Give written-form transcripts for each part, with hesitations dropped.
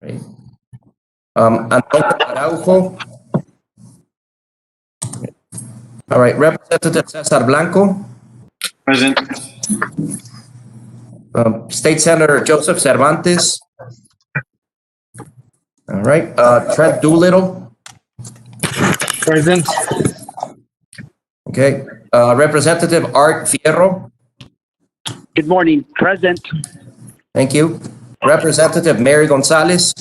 Right. Antonio Araujo. All right, Representative Cesar Blanco. Present. State Senator Joseph Cervantes. All right, Trent Doolittle. Present. Okay, Representative Art Fierro. Good morning. Present. Thank you. Representative Mary Gonzalez.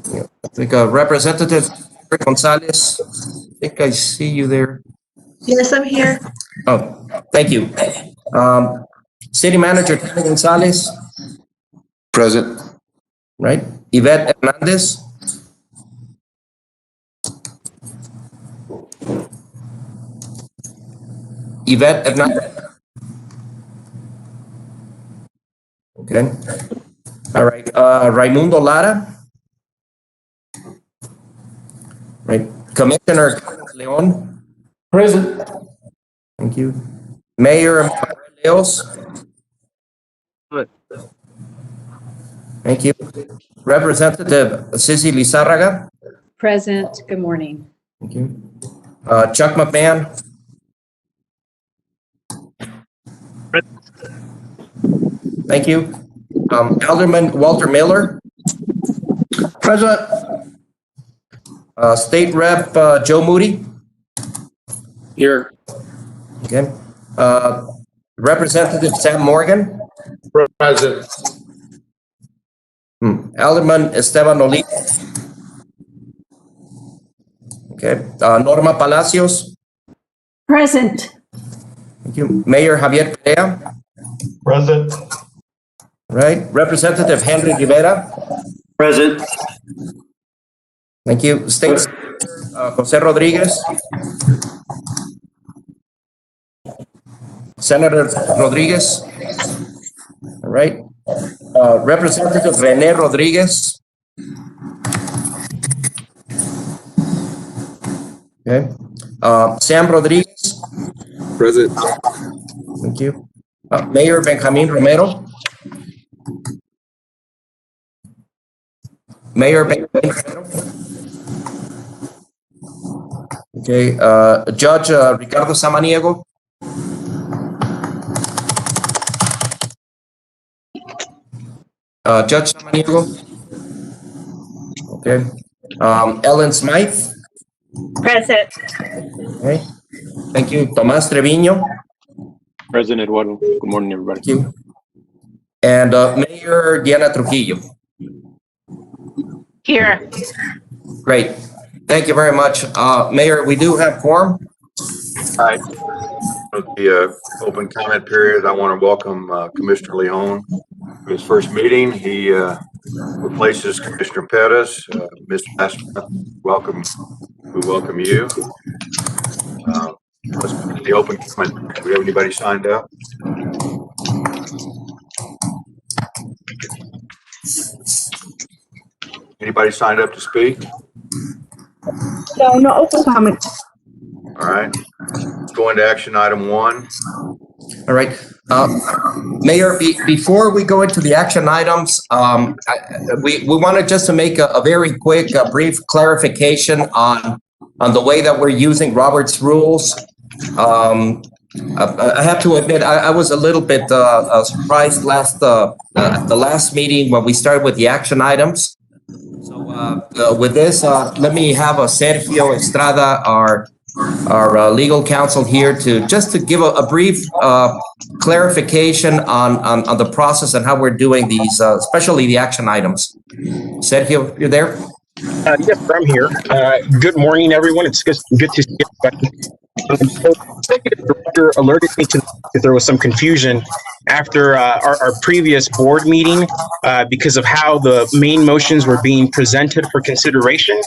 I think Representative Mary Gonzalez, I think I see you there. Yes, I'm here. Oh, thank you. City Manager Tony Gonzalez. Present. Right. Yvette Hernandez. Yvette Hernandez. Okay. All right. Raimundo Lara. Right. Commissioner Leon. Present. Thank you. Mayor Leos. Good. Thank you. Representative Sissy Lizarraga. Present. Good morning. Thank you. Chuck McMahon. Thank you. Alderman Walter Miller. Present. State Rep Joe Moody. Here. Okay. Representative Sam Morgan. Present. Alderman Esteban Oliva. Okay. Norma Palacios. Present. Thank you. Mayor Javier Perea. Present. Right. Representative Henry Rivera. Present. Thank you. State Senator Jose Rodriguez. Senator Rodriguez. All right. Representative Rene Rodriguez. Okay. Sam Rodriguez. Present. Thank you. Mayor Benjamin Romero. Mayor Benjamin Romero. Okay. Judge Ricardo Samaniego. Judge Samaniego. Okay. Ellen Smythe. Present. Okay. Thank you. Tomás Treviño. Present, Eduardo. Good morning, everybody. Thank you. And Mayor Diana Trujillo. Here. Great. Thank you very much. Mayor, we do have quorum. Hi. The open comment period. I want to welcome Commissioner Leon to his first meeting. He replaces Commissioner Perez. Mr. Pastor, welcome. We welcome you. Let's put the open comment. Do we have anybody signed up? Anybody signed up to speak? No, no open comment. All right. Let's go into action item 1. All right. Mayor, before we go into the action items, we wanted just to make a very quick, brief clarification on the way that we're using Robert's rules. I have to admit, I was a little bit surprised the last meeting when we started with the action items. So with this, let me have Sergio Estrada, our legal counsel here, to give a brief clarification on the process and how we're doing these, especially the action items. Sergio, you're there? Yes, I'm here. Good morning, everyone. It's good to see everybody. So, Executive Director alerted me to that there was some confusion after our previous board meeting because of how the main motions were being presented for consideration.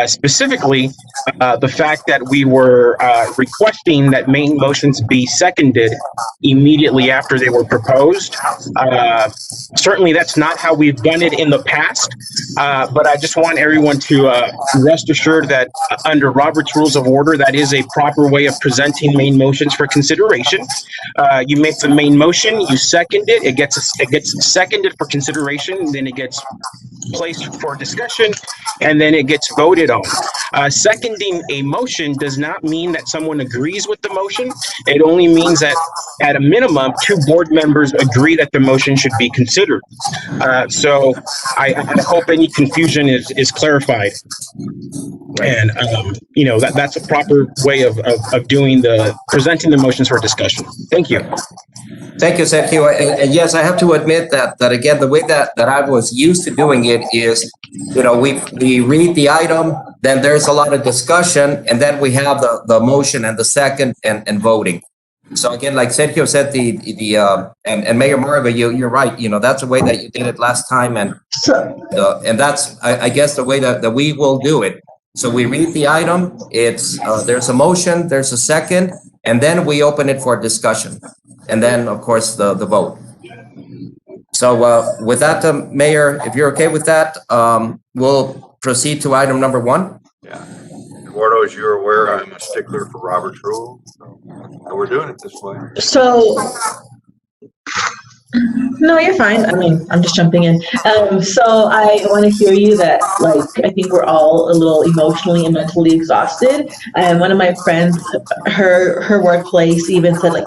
Specifically, the fact that we were requesting that main motions be seconded immediately after they were proposed. Certainly, that's not how we've done it in the past, but I just want everyone to rest assured that under Robert's Rules of Order, that is a proper proper way of presenting main motions for consideration. You make the main motion, you second it, it gets seconded for consideration, then it gets placed for discussion, and then it gets voted on. Seconding a motion does not mean that someone agrees with the motion. It only means that at a minimum, 2 board members agree that the motion should be considered. So I hope any confusion is clarified. And, that's a proper way of doing presenting the motions for discussion. Thank you. Thank you, Sergio. And yes, I have to admit that again, the way that I was used to doing it is, we read the item, then there's a lot of discussion, and then we have the motion and the second and voting. So again, like Sergio said, and Mayor Marva, you're right. That's the way that you did it last time, and that's I guess the way that we will do it. So we read the item. It's there's a motion, there's a second, and then we open it for discussion, and then of course the vote. So with that, Mayor, if you're okay with that, we'll proceed to item number 1. Yeah. Eduardo, as you're aware, I'm a stickler for Robert's rule. So we're doing it this way. So, no, you're fine. I mean, I'm just jumping in. So I want to hear you that, I think we're all a little emotionally and mentally exhausted. And one of my friends, her workplace even said,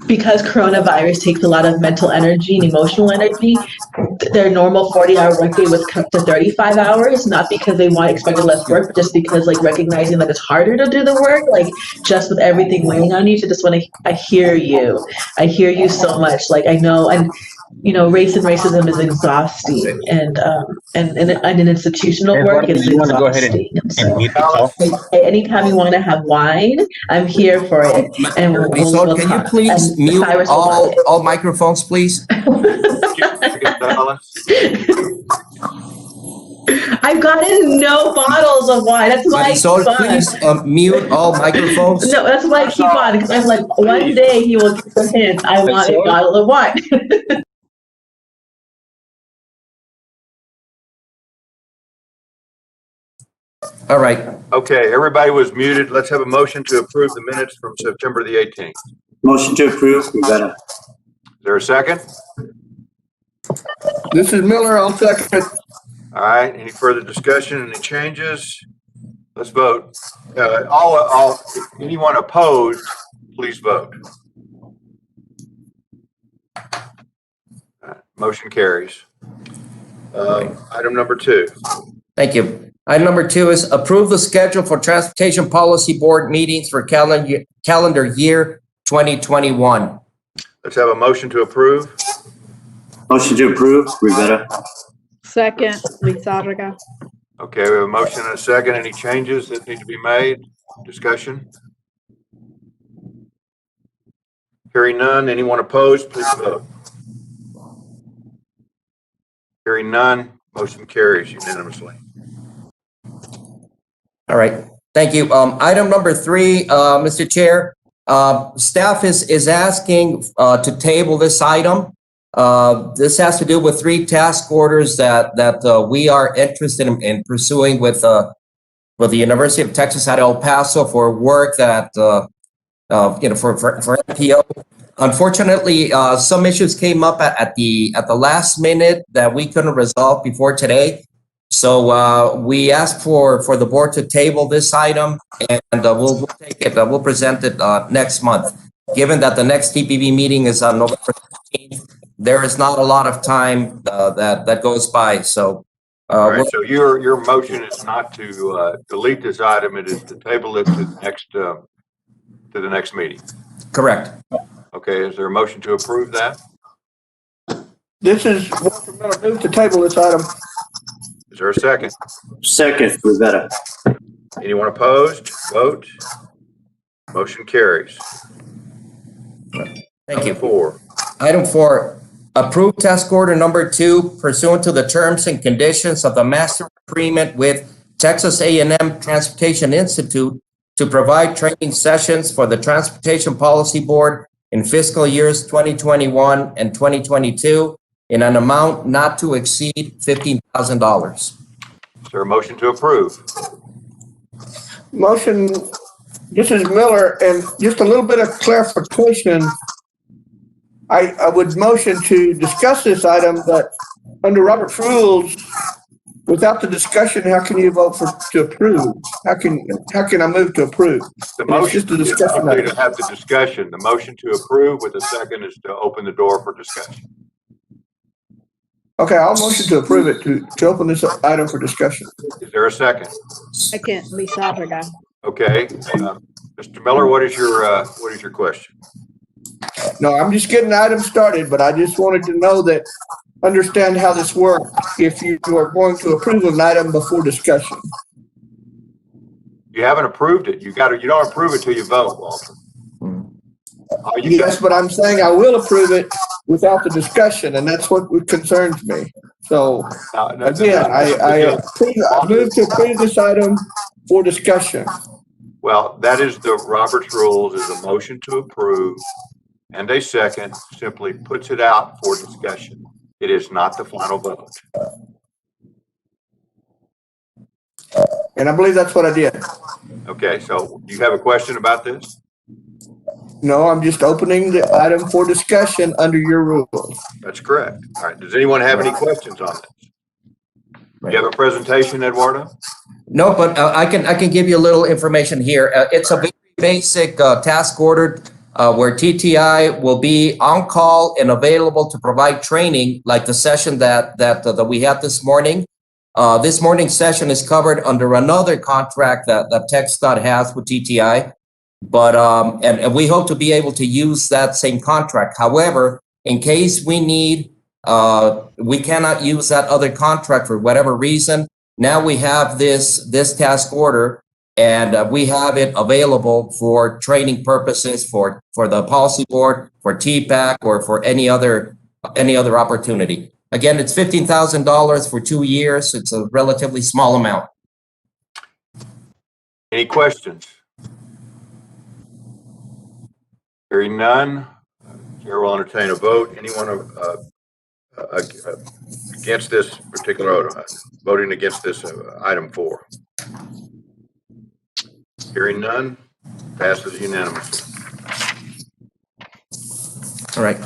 because coronavirus takes a lot of mental energy and emotional energy, their normal 40-hour workday was cut to 35 hours, not because they expected less work, but just because recognizing that it's harder to do the work, just with everything weighing on you. So just I hear you. I hear you so much. I know, and race and racism is exhausting, and in institutional work, it's you want to go ahead exhausting. and mute the call? Anytime you want to have wine, I'm here for it. And Marisol, can you please mute all microphones, please? I've gotten no bottles of wine. That's why I Marisol, keep on. please mute all microphones. No, that's why I keep on, because I'm one day he will give the hint, I want a bottle of wine. All right. Okay, everybody was muted. Let's have a motion to approve the minutes from September the 18th. Motion to approve, Rivera. Is there a second? This is Miller. I'll second it. All right, any further discussion, any changes? Let's vote. Anyone opposed, please vote. Motion carries. Item number 2. Thank you. Item number 2 is approve the schedule for Transportation Policy Board meetings for calendar year 2021. Let's have a motion to approve. Motion to approve, Rivera. Second, Lizarraga. Okay, we have a motion and a second. Any changes that need to be made? Discussion? Hearing none. Anyone opposed, please vote. Hearing none, motion carries unanimously. All right. Thank you. Item number 3, Mr. Chair, staff is asking to table this item. This has to do with 3 task orders that we are interested in pursuing with the University of Texas at El Paso for work that for EPMPO. Unfortunately, some issues came up at the last minute that we couldn't resolve before today. So we asked for the board to table this item, and we'll take it. We'll present it next month. Given that the next TPB meeting is on November 15th, there is not a lot of time that goes by. So, all right. So your motion is not to delete this item; it is to table it to the next meeting. Correct. Okay. Is there a motion to approve that? This is Walter Miller. Move to table this item. Is there a second? Second, Rivera. Anyone opposed? Vote. Motion carries. Thank you. 4. Item 4, approve task order number 2 pursuant to the terms and conditions of the master agreement with Texas A&M Transportation Institute to provide training sessions for the Transportation Policy Board in fiscal years 2021 and 2022 in an amount not to exceed $15,000. Is there a motion to approve? Motion This is Miller, and just a little bit of clarification. I would motion to discuss this item, but under Robert's rules, without the discussion, how can you vote to approve? How can I move to approve? The It's motion just a is discussion simply item. to have the discussion. The motion to approve with a second is to open the door for discussion. Okay, I'll motion to approve it, to open this item for discussion. Is there a second? Second, Lizarraga. Okay. Mr. Miller, what is your question? No, I'm just getting the item started, but I just wanted to know that, understand how this works, if you are going to approve an item before discussion. You haven't approved it. You don't approve it till you vote, Walter. Yes, but I'm saying I will approve it without the discussion, and that's what concerns me. So, again, I move to approve this item for discussion. Well, that is the Robert's rules, is a motion to approve, and a second simply puts it out for discussion. It is not the final vote. And I believe that's what I did. Okay, so you have a question about this? No, I'm just opening the item for discussion under your rules. That's correct. All right. Does anyone have any questions on this? You have a presentation, Eduardo? No, but I can give you a little information here. It's a very basic task order where TTI will be on call and available to provide training, like the session that we had this morning. This morning's session is covered under another contract that TxDOT has with TTI, but and we hope to be able to use that same contract. However, in case we need, we cannot use that other contract for whatever reason, now we have this task order, and we have it available for training purposes for the policy board, for TPAC, or for any other opportunity. Again, it's $15,000 for 2 years. It's a relatively small amount. Any questions? Hearing none, Chair will entertain a vote. Anyone against this particular item, voting against this item 4? Hearing none, passes unanimously. All right.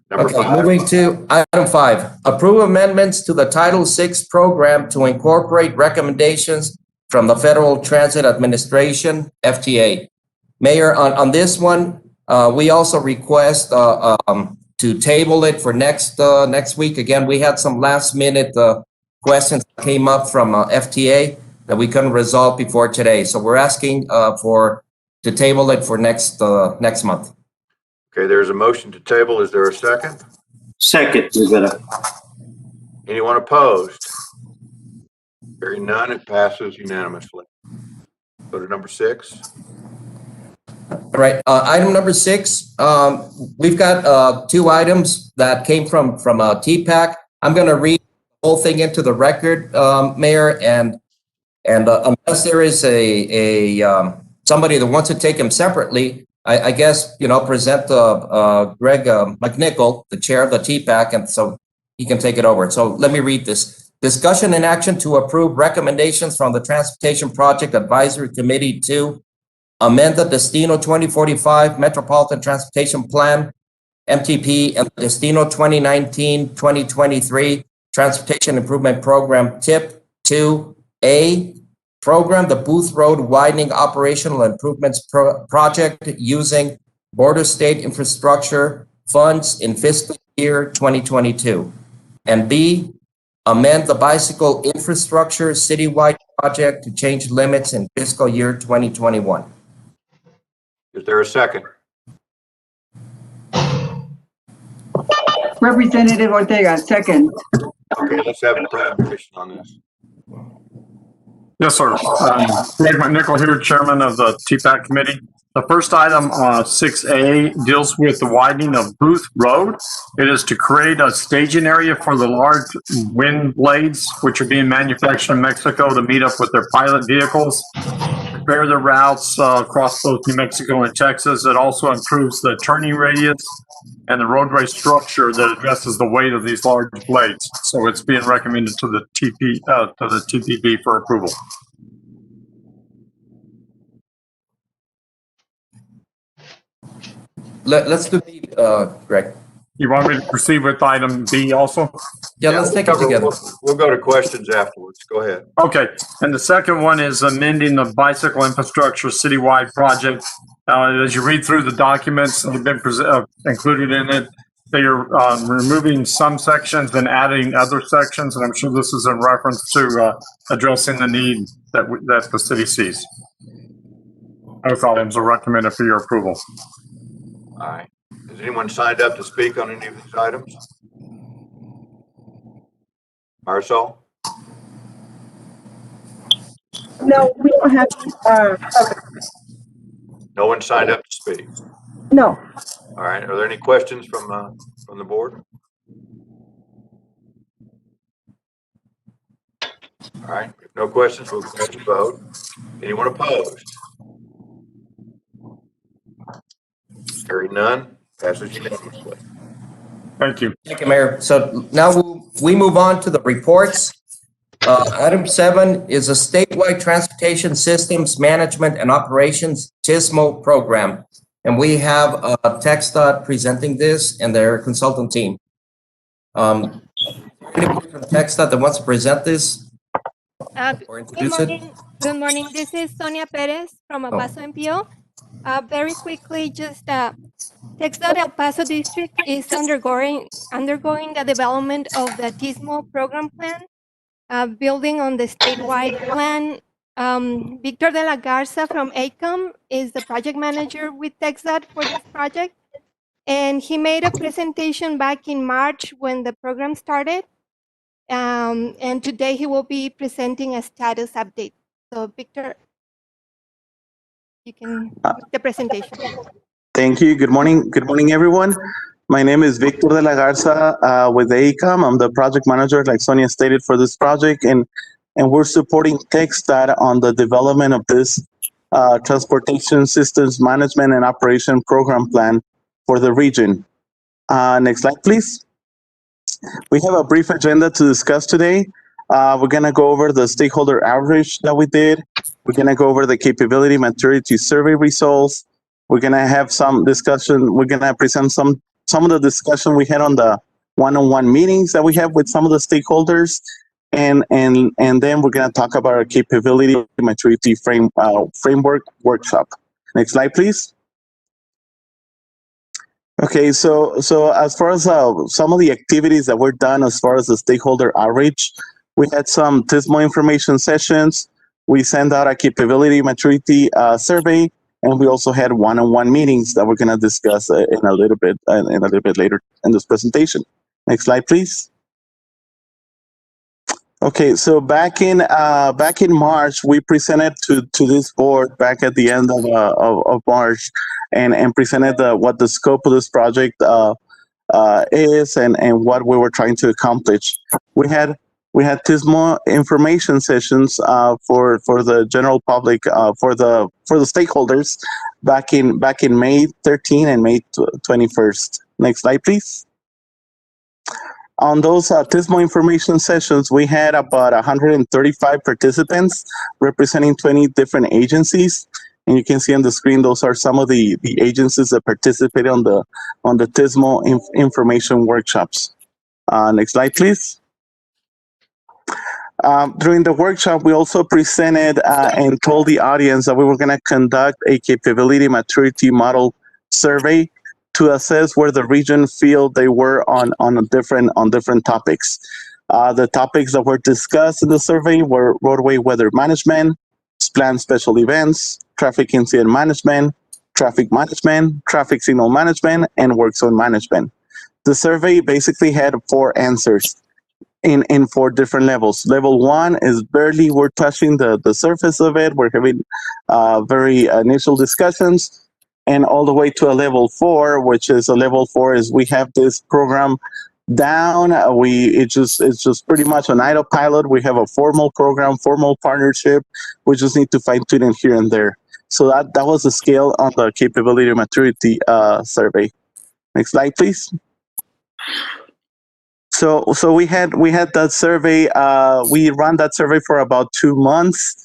Number Okay, 5. moving to item 5, approve amendments to the Title VI program to incorporate recommendations from the Federal Transit Administration, FTA. Mayor, on this one, we also request to table it for next week. Again, we had some last minute questions that came up from FTA that we couldn't resolve before today. So we're asking to table it for next month. Okay, there's a motion to table. Is there a second? Second, Rivera. Anyone opposed? Hearing none, it passes unanimously. Go to number 6. All right, item number 6, we've got 2 items that came from TPAC. I'm going to read the whole thing into the record, Mayor, and unless there is somebody that wants to take them separately, I guess, present Greg McNichol, the chair of the TPAC, and so he can take it over. So let me read this. Discussion and action to approve recommendations from the Transportation Project Advisory Committee to amend the Destino 2045 Metropolitan Transportation Plan, MTP, and the Destino 2019-2023 Transportation Improvement Program, TIP, to A, program the Booth Road Widening Operational Improvements Project using Border State Infrastructure Funds in fiscal year 2022. And B, amend the Bicycle Infrastructure Citywide Project to change limits in fiscal year 2021. Is there a second? Representative Ortega, second. Okay, let's have a presentation on this. Yes, sir. Greg McNichol here, Chairman of the TPAC Committee. The first item, 6A, deals with the widening of Booth Road. It is to create a staging area for the large wind blades, which are being manufactured in Mexico to meet up with their pilot vehicles, prepare their routes across both New Mexico and Texas. It also improves the turning radius and the roadway structure that addresses the weight of these large blades. So it's being recommended to the TPB for approval. let's do B, Greg. You want me to proceed with item B also? Yeah, let's take it together. We'll go to questions afterwards. Go ahead. Okay, and the second one is amending the bicycle infrastructure citywide project. As you read through the documents that have been included in it, they are removing some sections and adding other sections, and I'm sure this is in reference to addressing the need that the city sees. Both items are recommended for your approval. All right. Has anyone signed up to speak on any of these items? Marisol? No, we don't have, No one signed up to speak. no. All right. Are there any questions from the board? All right. If no questions, we'll go to vote. Anyone opposed? Hearing none, passes unanimously. Thank you. Thank you, Mayor. So now we move on to the reports. Item 7 is a statewide transportation systems management and operations TSMO program. And we have TxDOT presenting this and their consultant team. Anybody from TxDOT that wants to present this or introduce it? Good morning. This is Sonia Perez from El Paso EPMPO. Very quickly, just TxDOT El Paso District is undergoing the development of the TSMO program plan, building on the statewide plan. Victor de la Garza from ACOM is the project manager with TxDOT for this project. And he made a presentation back in March when the program started. And today he will be presenting a status update. So Victor, you can make the presentation. Thank you. Good morning. Good morning, everyone. My name is Victor de la Garza with ACOM. I'm the project manager, like Sonia stated, for this project, and we're supporting TxDOT on the development of this transportation systems management and operation program plan for the region. Next slide, please. We have a brief agenda to discuss today. We're going to go over the stakeholder outreach that we did. We're going to go over the capability maturity survey results. We're going to have some discussion. We're going to present some of the discussion we had on the one-on-one meetings that we have with some of the stakeholders. And then we're going to talk about our capability maturity framework workshop. Next slide, please. Okay, so as far as some of the activities that were done as far as the stakeholder outreach, we had some TSMO information sessions. We sent out a capability maturity survey, and we also had one-on-one meetings that we're going to discuss in a little bit later in this presentation. Next slide, please. Okay, so back in March, we presented to this board back at the end of March, and presented what the scope of this project is and what we were trying to accomplish. We had TSMO information sessions for the general public, for the stakeholders back in May 13 and May 21st. Next slide, please. On those TSMO information sessions, we had about 135 participants representing 20 different agencies. And you can see on the screen, those are some of the agencies that participated on the TSMO information workshops. Next slide, please. During the workshop, we also presented and told the audience that we were going to conduct a capability maturity model survey to assess where the region feel they were on different topics. The topics that were discussed in the survey were roadway weather management, planned special events, traffic incident management, traffic signal management, and work zone management. The survey basically had 4 answers in 4 different levels. Level 1 is barely we're touching the surface of it. We're having very initial discussions. And all the way to a level 4, which is a level 4 is we have this program down. It's just pretty much an autopilot. We have a formal program, formal partnership. We just need to fine tune it here and there. So that was the scale on the capability maturity survey. Next slide, please. So we had that survey. We ran that survey for about 2 months.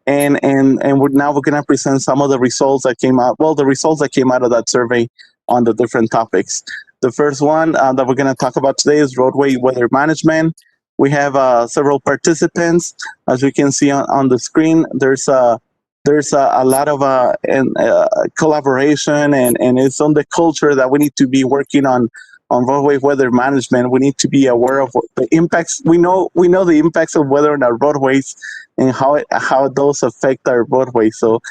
And now we're going to present some of the results that came out. Well, the results that came out of that survey on the different topics. The first one that we're going to talk about today is roadway weather management. We have several participants. As you can see on the screen, there's a lot of collaboration, and it's on the culture that we need to be working on roadway weather management. We need to be aware of the impacts. We know the impacts of weather on our roadways and how those affect our roadways. So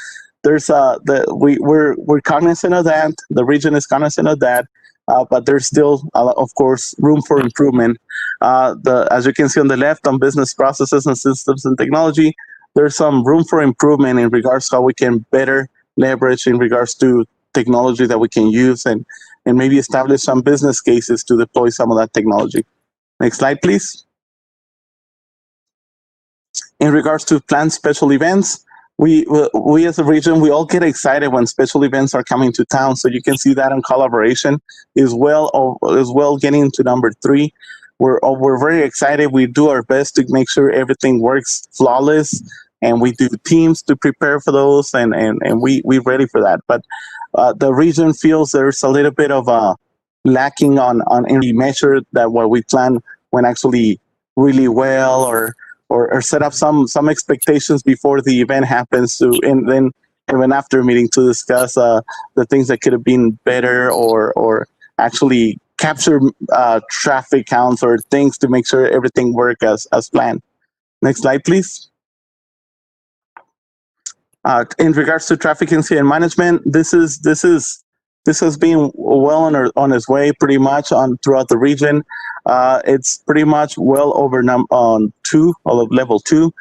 there's we're cognizant of that. The region is cognizant of that, but there's still, of course, room for improvement. As you can see on the left, on business processes and systems and technology, there's some room for improvement in regards to how we can better leverage in regards to technology that we can use, and maybe establish some business cases to deploy some of that technology. Next slide, please. In regards to planned special events, we as a region, we all get excited when special events are coming to town. So you can see that in collaboration is well getting into number 3. We're very excited. We do our best to make sure everything works flawless, and we do teams to prepare for those, and we're ready for that. But the region feels there's a little bit of lacking on any measure that what we plan when actually really well, or set up some expectations before the event happens, and then even after meeting to discuss the things that could have been better, or actually capture traffic counts or things to make sure everything works as planned. Next slide, please. In regards to traffic incident management, this has been well on its way pretty much throughout the region. It's pretty much well over on level 2.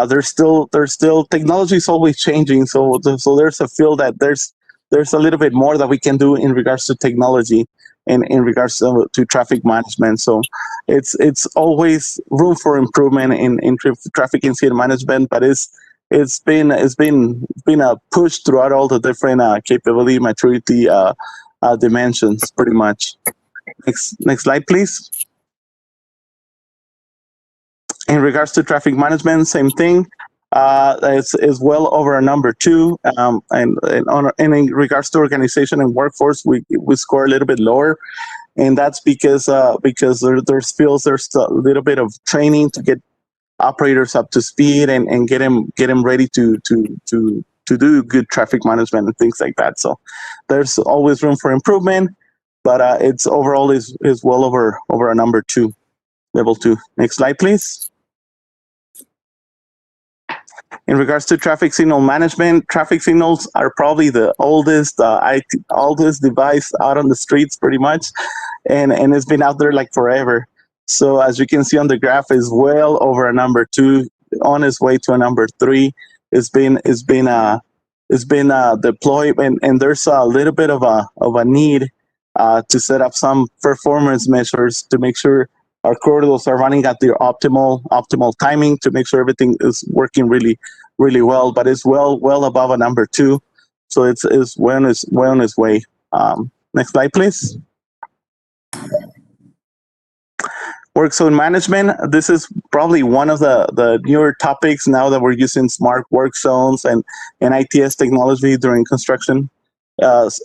There's still technology is always changing, so there's a feel that there's a little bit more that we can do in regards to technology and in regards to traffic management. So it's always room for improvement in traffic incident management, but it's been a push throughout all the different capability maturity dimensions pretty much. Next slide, please. In regards to traffic management, same thing. It's well over a number 2, and in regards to organization and workforce, we score a little bit lower, and that's because there's a little bit of training to get operators up to speed and get them ready to do good traffic management and things like that. So there's always room for improvement, but it's overall is well over a number 2, level 2. Next slide, please. In regards to traffic signal management, traffic signals are probably the oldest device out on the streets pretty much, and it's been out there like forever. So as you can see on the graph, is well over a number 2, on its way to a number 3. It's been deployed, and there's a little bit of a need to set up some performance measures to make sure our corridors are running at their optimal timing, to make sure everything is working really, really well. But it's well above a number 2, so it's well on its way. Next slide, please. Work zone management. This is probably one of the newer topics now that we're using smart work zones and ITS technology during construction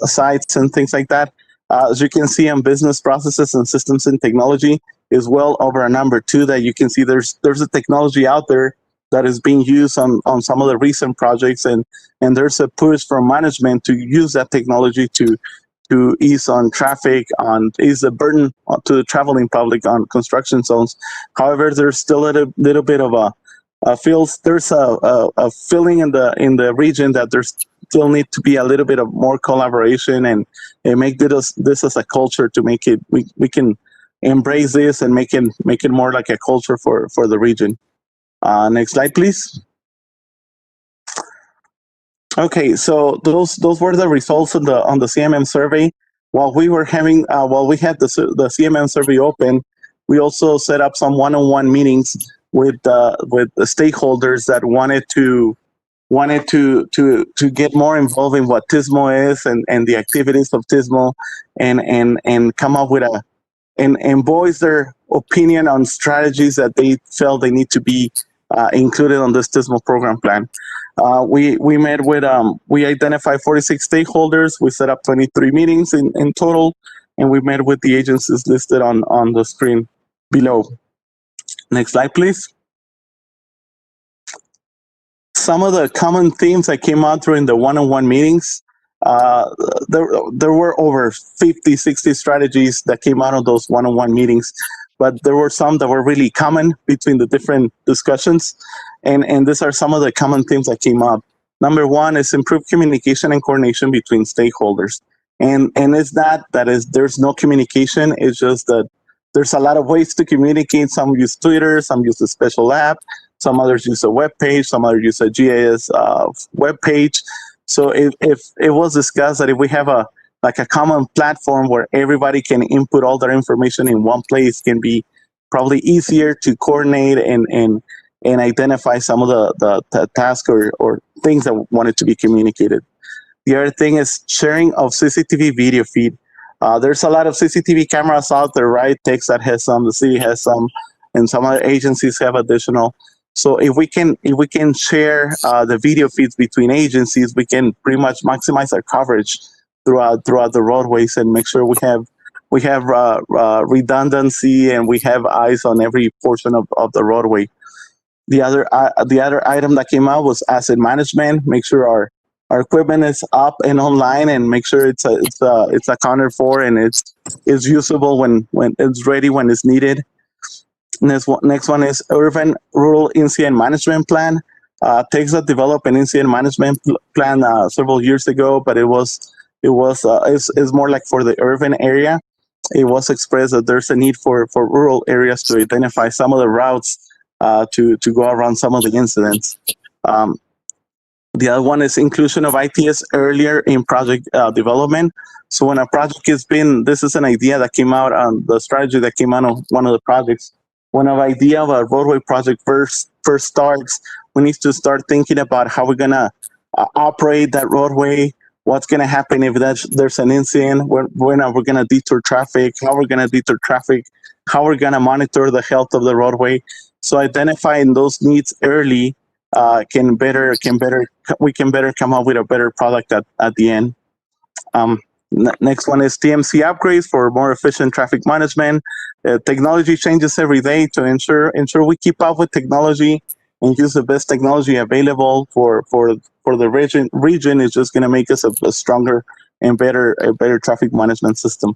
sites and things like that. As you can see on business processes and systems and technology is well over a number 2, that you can see there's a technology out there that is being used on some of the recent projects, and there's a push from management to use that technology to ease on traffic, ease the burden to the traveling public on construction zones. However, there's still a little bit of a feeling in the region that there's still need to be a little bit of more collaboration and make this as a culture to make it we can embrace this and make it more like a culture for the region. Next slide, please. Okay, so those were the results on the CMM survey. While we had the CMM survey open, we also set up some one-on-one meetings with the stakeholders that wanted to get more involved in what TISMO is and the activities of TISMO, and come up with and voice their opinion on strategies that they felt they need to be included on this TISMO program plan. We met with we identified 46 stakeholders. We set up 23 meetings in total, and we met with the agencies listed on the screen below. Next slide, please. Some of the common themes that came out during the one-on-one meetings, there were over 50, 60 strategies that came out of those one-on-one meetings, but there were some that were really common between the different discussions. And these are some of the common themes that came up. Number one is improved communication and coordination between stakeholders. And it's not that there's no communication, it's just that there's a lot of ways to communicate. Some use Twitter, some use a special app, some others use a web page, some others use a GIS web page. So if it was discussed that if we have a common platform where everybody can input all their information in one place, can be probably easier to coordinate and identify some of the tasks or things that wanted to be communicated. The other thing is sharing of CCTV video feed. There's a lot of CCTV cameras out there, right? Texas has some, the city has some, and some other agencies have additional. So if we can share the video feeds between agencies, we can pretty much maximize our coverage throughout the roadways and make sure we have redundancy and we have eyes on every portion of the roadway. The other item that came out was asset management. Make sure our equipment is up and online, and make sure it's accounted for and it's usable when it's ready, when it's needed. Next one is urban rural incident management plan. Texas developed an incident management plan several years ago, but it's more like for the urban area. It was expressed that there's a need for rural areas to identify some of the routes to go around some of the incidents. The other one is inclusion of ITS earlier in project development. So when a project this is an idea that came out on the strategy that came out of one of the projects. When an idea of a roadway project first starts, we need to start thinking about how we're gonna operate that roadway. What's gonna happen if there's an incident? When are we gonna detour traffic? How we're gonna detour traffic? How we're gonna monitor the health of the roadway? So identifying those needs early we can better come up with a better product at the end. Next one is TMC upgrades for more efficient traffic management. Technology changes every day. To ensure we keep up with technology and use the best technology available for the region is just going to make us a stronger and better traffic management system.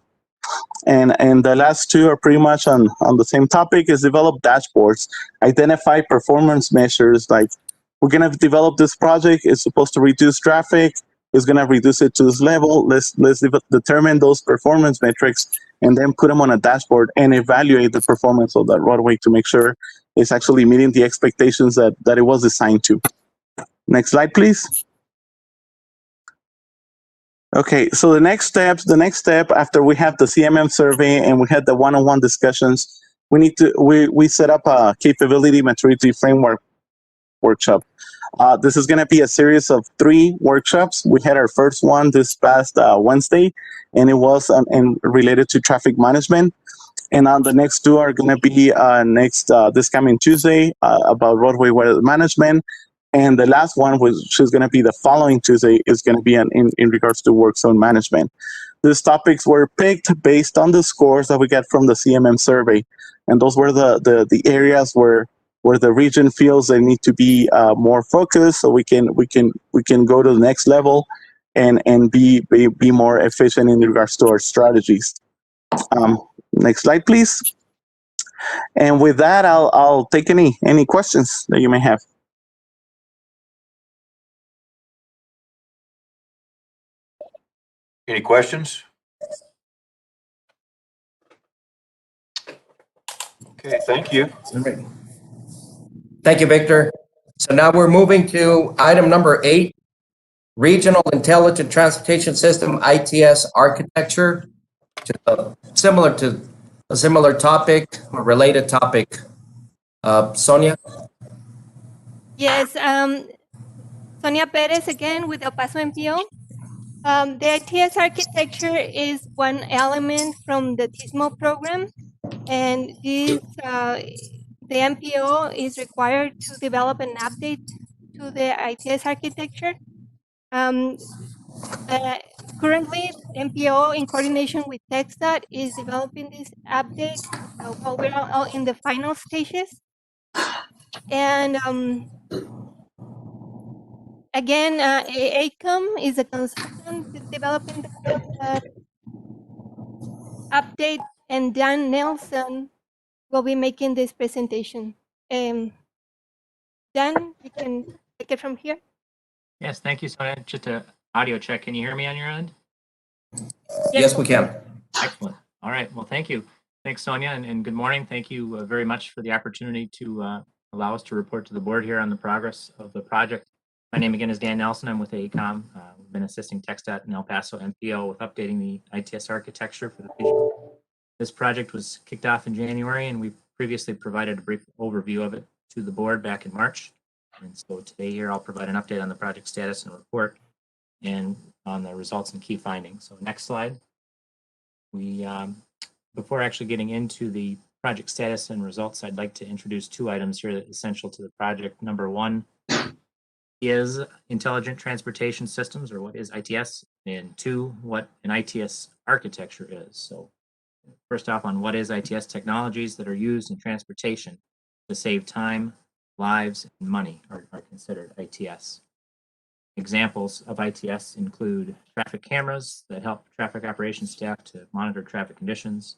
And the last two are pretty much on the same topic, is develop dashboards, identify performance measures. Like, we're going to develop this project, it's supposed to reduce traffic, it's going to reduce it to this level. Let's determine those performance metrics and then put them on a dashboard and evaluate the performance of that roadway to make sure it's actually meeting the expectations that it was designed to. Next slide, please. Okay, so the next step after we have the CMM survey and we had the one-on-one discussions, we set up a capability maturity framework workshop. This is going to be a series of 3 workshops. We had our first one this past Wednesday, and it was related to traffic management. And on the next 2 are going to be this coming Tuesday about roadway weather management. And the last one, which is going to be the following Tuesday, is going to be in regards to work zone management. These topics were picked based on the scores that we got from the CMM survey. And those were the areas where the region feels they need to be more focused, so we can go to the next level and be more efficient in regards to our strategies. Next slide, please. And with that, I'll take any questions that you may have. Any questions? Okay, thank you. Thank you, Victor. So now we're moving to item number 8, Regional Intelligent Transportation System, ITS architecture. Similar to a similar topic, a related topic. Sonia? Yes, Sonia Perez again with El Paso MPO. The ITS architecture is one element from the TISMO program, and this the MPO is required to develop and update to the ITS architecture. Um, Currently, MPO, in coordination with TxDOT, is developing this update while we're all in the final stages. And again, ACOM is a consultant developing the update, and Dan Nelson will be making this presentation. Dan, you can take it from here. Yes, thank you, Sonia. Just a audio check. Can you hear me on your end? Yes, we can. Excellent. All right. Well, thank you. Thanks, Sonia, and good morning. Thank you very much for the opportunity to allow us to report to the board here on the progress of the project. My name again is Dan Nelson. I'm with AECOM. We've been assisting TxDOT and El Paso MPO with updating the ITS architecture for the region. This project was kicked off in January, and we previously provided a brief overview of it to the board back in March. And so today here, I'll provide an update on the project status and report and on the results and key findings. So next slide. We, before actually getting into the project status and results, I'd like to introduce two items here that are essential to the project. Number one is intelligent transportation systems, or what is ITS, and two, what an ITS architecture is. So first off, on what is ITS technologies that are used in transportation to save time, lives, and money are considered ITS. Examples of ITS include traffic cameras that help traffic operations staff to monitor traffic conditions.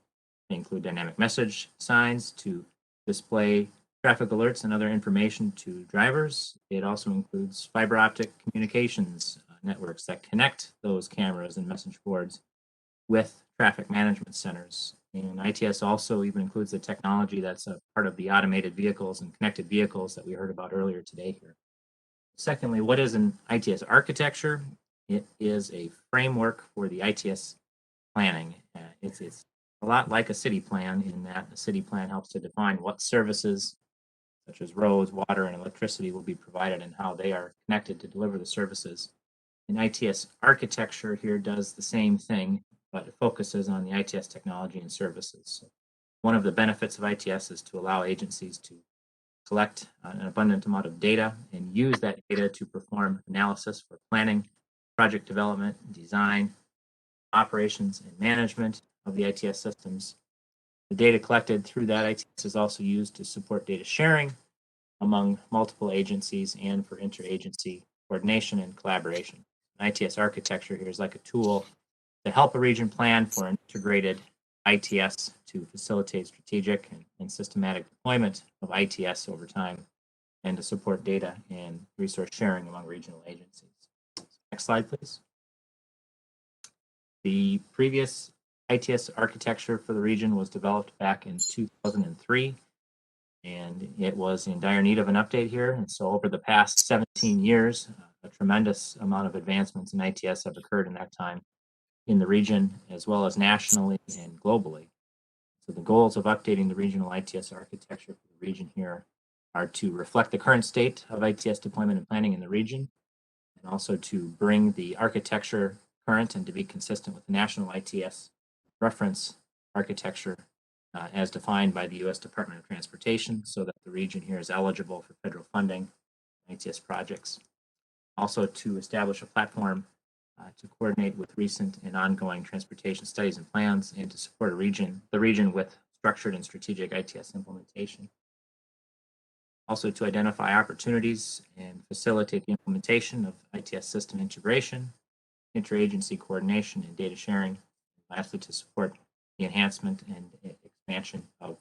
They include dynamic message signs to display traffic alerts and other information to drivers. It also includes fiber optic communications networks that connect those cameras and message boards with traffic management centers. And ITS also even includes the technology that's a part of the automated vehicles and connected vehicles that we heard about earlier today here. Secondly, what is an ITS architecture? It is a framework for the ITS planning. It's a lot like a city plan in that the city plan helps to define what services, such as roads, water, and electricity, will be provided and how they are connected to deliver the services. An ITS architecture here does the same thing, but it focuses on the ITS technology and services. So one of the benefits of ITS is to allow agencies to collect an abundant amount of data and use that data to perform analysis for planning, project development, design, operations, and management of the ITS systems. The data collected through that ITS is also used to support data sharing among multiple agencies and for interagency coordination and collaboration. An ITS architecture here is like a tool to help a region plan for an integrated ITS to facilitate strategic and systematic deployment of ITS over time and to support data and resource sharing among regional agencies. Next slide, please. The previous ITS architecture for the region was developed back in 2003, and it was in dire need of an update here. And so over the past 17 years, a tremendous amount of advancements in ITS have occurred in that time in the region, as well as nationally and globally. So the goals of updating the regional ITS architecture for the region here are to reflect the current state of ITS deployment and planning in the region, and also to bring the architecture current and to be consistent with the national ITS reference architecture as defined by the U.S. Department of Transportation, so that the region here is eligible for federal funding ITS projects. Also to establish a platform to coordinate with recent and ongoing transportation studies and plans, and to support the region with structured and strategic ITS implementation. Also to identify opportunities and facilitate the implementation of ITS system integration, interagency coordination, and data sharing. And lastly, to support the enhancement and expansion of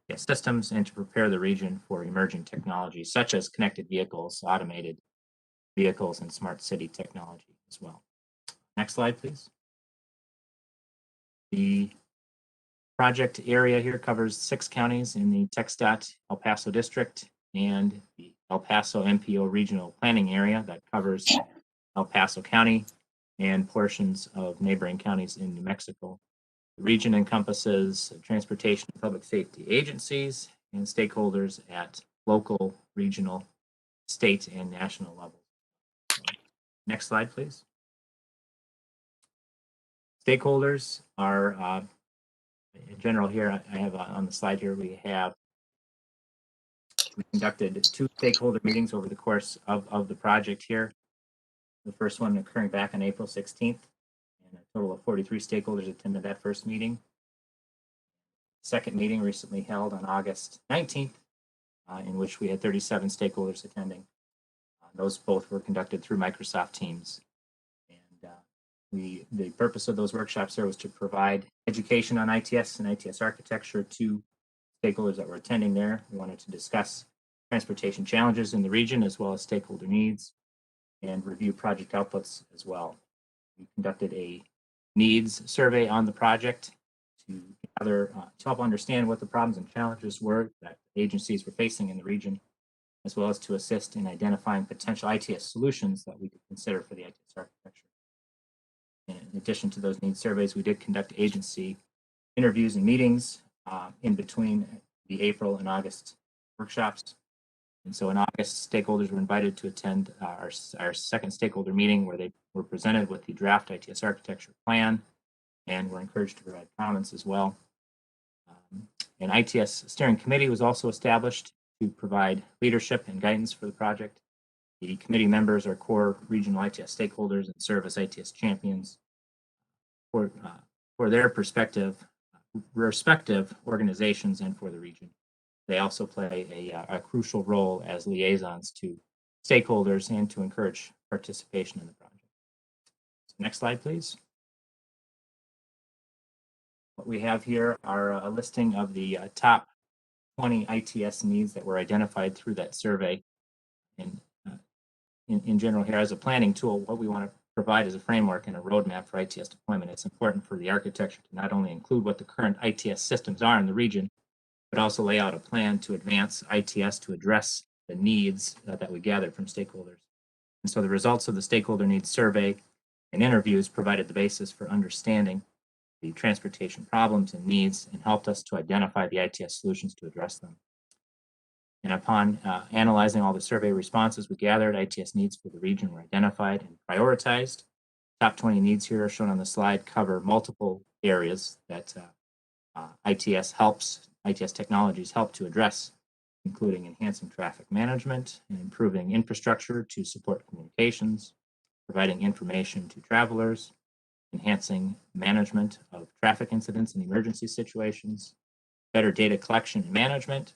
ITS systems and to prepare the region for emerging technologies such as connected vehicles, automated vehicles, and smart city technology as well. Next slide, please. The project area here covers 6 counties in the TxDOT El Paso district and the El Paso MPO regional planning area that covers El Paso County and portions of neighboring counties in New Mexico. The region encompasses transportation and public safety agencies and stakeholders at local, regional, state, and national levels. Next slide, please. Stakeholders are, in general here, I have on the slide here, we have We conducted 2 stakeholder meetings over the course of the project here. The first one occurring back on April 16th, and a total of 43 stakeholders attended that first meeting. Second meeting recently held on August 19th, in which we had 37 stakeholders attending. Those both were conducted through Microsoft Teams. And the purpose of those workshops there was to provide education on ITS and ITS architecture to stakeholders that were attending there. We wanted to discuss transportation challenges in the region as well as stakeholder needs and review project outputs as well. We conducted a needs survey on the project to help understand what the problems and challenges were that agencies were facing in the region, as well as to assist in identifying potential ITS solutions that we could consider for the ITS architecture. In addition to those needs surveys, we did conduct agency interviews and meetings in between the April and August workshops. And so in August, stakeholders were invited to attend our second stakeholder meeting, where they were presented with the draft ITS architecture plan and were encouraged to provide comments as well. An ITS steering committee was also established to provide leadership and guidance for the project. The committee members are core regional ITS stakeholders and serve as ITS champions for their respective organizations and for the region. They also play a crucial role as liaisons to stakeholders and to encourage participation in the project. So next slide, please. What we have here are a listing of the top 20 ITS needs that were identified through that survey. And in general here, as a planning tool, what we want to provide is a framework and a roadmap for ITS deployment. It's important for the architecture to not only include what the current ITS systems are in the region, but also lay out a plan to advance ITS to address the needs that we gathered from stakeholders. And so the results of the stakeholder needs survey and interviews provided the basis for understanding the transportation problems and needs and helped us to identify the ITS solutions to address them. And upon analyzing all the survey responses we gathered, ITS needs for the region were identified and prioritized. Top 20 needs here are shown on the slide cover multiple areas that ITS technologies help to address, including enhancing traffic management and improving infrastructure to support communications, providing information to travelers, enhancing management of traffic incidents and emergency situations, better data collection and management,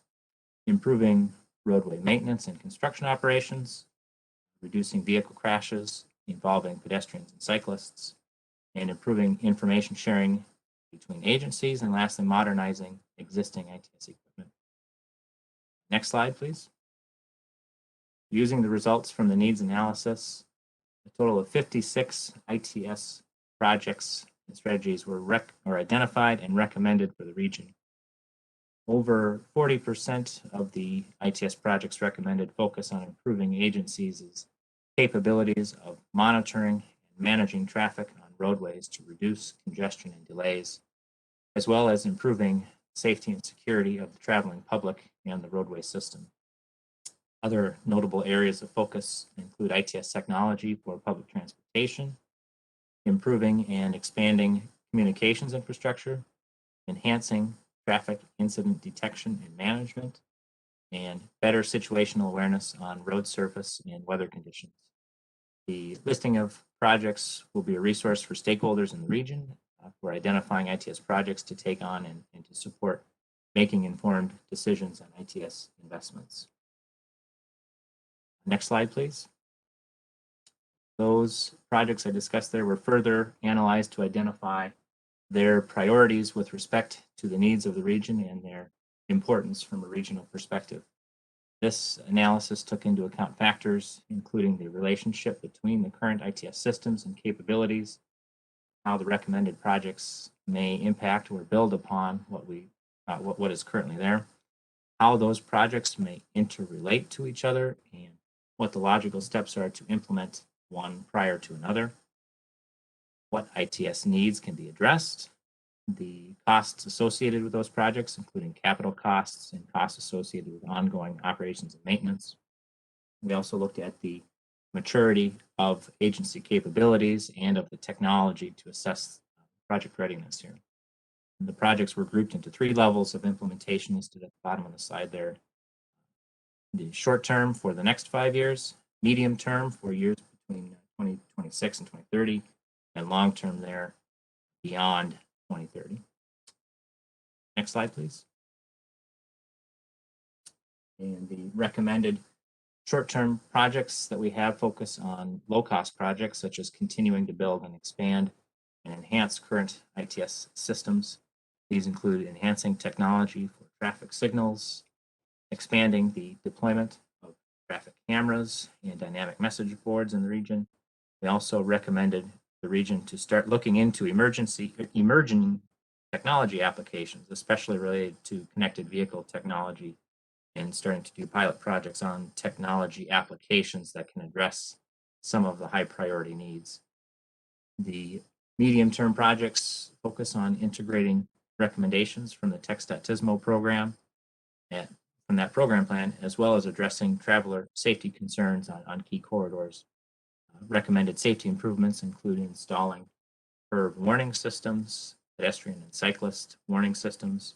improving roadway maintenance and construction operations, reducing vehicle crashes involving pedestrians and cyclists, and improving information sharing between agencies, and lastly, modernizing existing ITS equipment. Next slide, please. Using the results from the needs analysis, a total of 56 ITS projects and strategies were identified and recommended for the region. Over 40% of the ITS projects recommended focus on improving agencies' capabilities of monitoring and managing traffic on roadways to reduce congestion and delays, as well as improving safety and security of the traveling public and the roadway system. Other notable areas of focus include ITS technology for public transportation, improving and expanding communications infrastructure, enhancing traffic incident detection and management, and better situational awareness on road surface and weather conditions. The listing of projects will be a resource for stakeholders in the region for identifying ITS projects to take on and to support making informed decisions on ITS investments. Next slide, please. Those projects I discussed there were further analyzed to identify their priorities with respect to the needs of the region and their importance from a regional perspective. This analysis took into account factors including the relationship between the current ITS systems and capabilities, how the recommended projects may impact or build upon what is currently there, how those projects may interrelate to each other, and what the logical steps are to implement one prior to another, what ITS needs can be addressed, the costs associated with those projects, including capital costs and costs associated with ongoing operations and maintenance. We also looked at the maturity of agency capabilities and of the technology to assess project readiness here. And the projects were grouped into 3 levels of implementation listed at the bottom of the slide there. The short term for the next 5 years, medium term for years between 2026 and 2030, and long term there beyond 2030. Next slide, please. And the recommended short-term projects that we have focus on low-cost projects, such as continuing to build and expand and enhance current ITS systems. These include enhancing technology for traffic signals, expanding the deployment of traffic cameras and dynamic message boards in the region. We also recommended the region to start looking into emerging technology applications, especially related to connected vehicle technology, and starting to do pilot projects on technology applications that can address some of the high priority needs. The medium-term projects focus on integrating recommendations from the Text.Tismo program and from that program plan, as well as addressing traveler safety concerns on key corridors. Recommended safety improvements include installing curb warning systems, pedestrian and cyclist warning systems,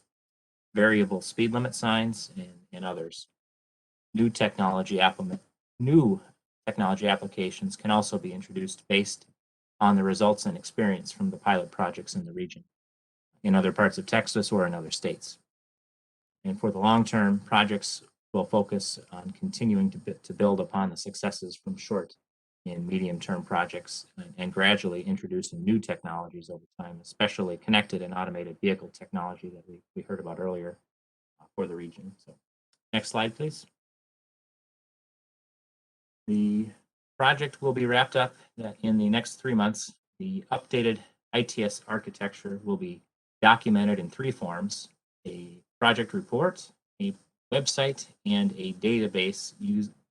variable speed limit signs, and others. New technology applications can also be introduced based on the results and experience from the pilot projects in the region, in other parts of Texas or in other states. And for the long-term, projects will focus on continuing to build upon the successes from short and medium-term projects and gradually introducing new technologies over time, especially connected and automated vehicle technology that we heard about earlier for the region. So, next slide, please. The project will be wrapped up in the next 3 months. The updated ITS architecture will be documented in 3 forms: a project report, a website, and a database